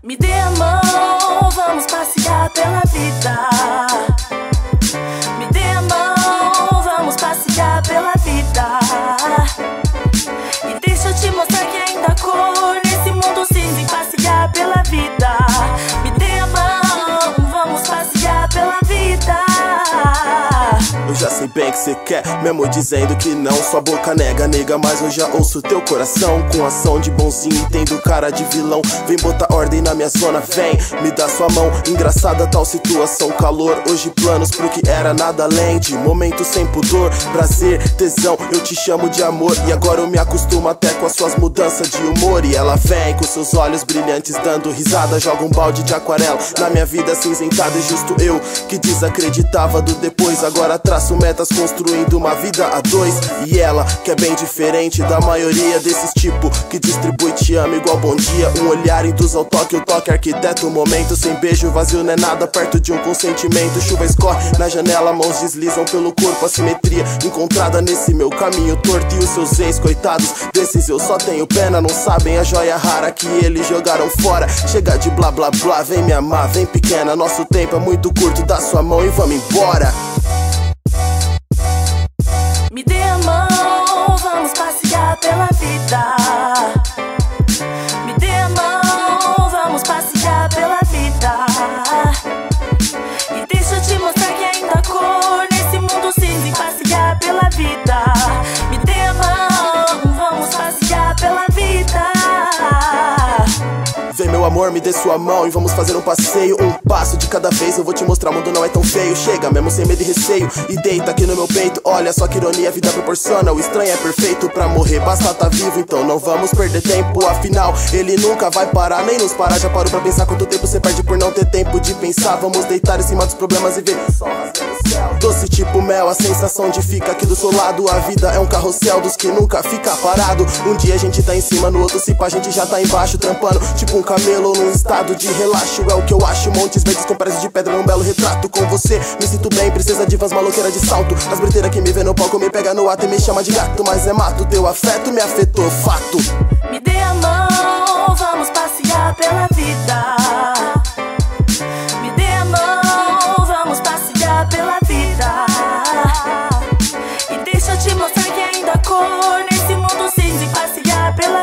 Me dê a mão, vamos passear pela vida. Me dê a mão, vamos passear pela vida. E deixa eu te mostrar que ainda há cor nesse mundo cinza e passear pela vida. Me dê a mão, vamos passear pela vida. Eu já sei bem que cê quer, mesmo dizendo que não. Sua boca nega, nega, mas eu já ouço teu coração. Com ação de bonzinho e tendo cara de vilão. Vem botar ordem na minha zona, vem, me dá sua mão. Engraçada tal situação, calor. Hoje planos pro que era nada além de momento sem pudor, prazer, tesão. Eu te chamo de amor e agora eu me acostumo até com as suas mudanças de humor. E ela vem com seus olhos brilhantes dando risada. Joga um balde de aquarela na minha vida cinzentada. E justo eu que desacreditava do depois, agora traço metas construindo uma vida a dois. E ela que é bem diferente da maioria desses tipo que distribui te ama igual bom dia. Um olhar induz ao toque, o toque arquiteta o momento. Sem beijo vazio não é nada perto de um consentimento. Chuva escorre na janela, mãos deslizam pelo corpo. A simetria encontrada nesse meu caminho torto. E os seus ex, coitados, desses eu só tenho pena. Não sabem a joia rara que eles jogaram fora. Chega de blá blá blá, vem me amar, vem pequena. Nosso tempo é muito curto, dá sua mão e vamos embora. Me dê a mão, vamos passear pela vida. Me dê a mão, vamos passear pela vida. E deixa eu te mostrar que ainda há cor nesse mundo cinza e passear pela vida. Me dê a mão, vamos passear pela vida. Vem meu amor, me dê sua mão e vamos fazer um passeio. Um passo de cada vez, eu vou te mostrar, o mundo não é tão feio. Chega, mesmo sem medo e receio, e deita aqui no meu peito. Olha só que ironia a vida proporciona. O estranho é perfeito pra morrer, basta tá vivo. Então não vamos perder tempo, afinal ele nunca vai parar, nem nos parar. Já parou pra pensar quanto tempo você perde por não ter tempo de pensar? Vamos deitar em cima dos problemas e ver doce tipo mel, a sensação de fica aqui do seu lado. A vida é um carrossel dos que nunca fica parado. Um dia a gente tá em cima, no outro se pá a gente já tá embaixo, trampando tipo um camelo num estado de relaxo. É o que eu acho, montes verdes com paredes de pedra num belo retrato. Com você me sinto bem, princesa de vans maloqueira de salto. As briteiras que me vê no palco me pega no ato e me chama de gato. Mas é mato, teu afeto me afetou, fato. Me dê a mão, vamos passear pela vida. Me dê a mão, vamos passear pela vida. E deixa eu te mostrar que ainda há cor nesse mundo cinza e passear pela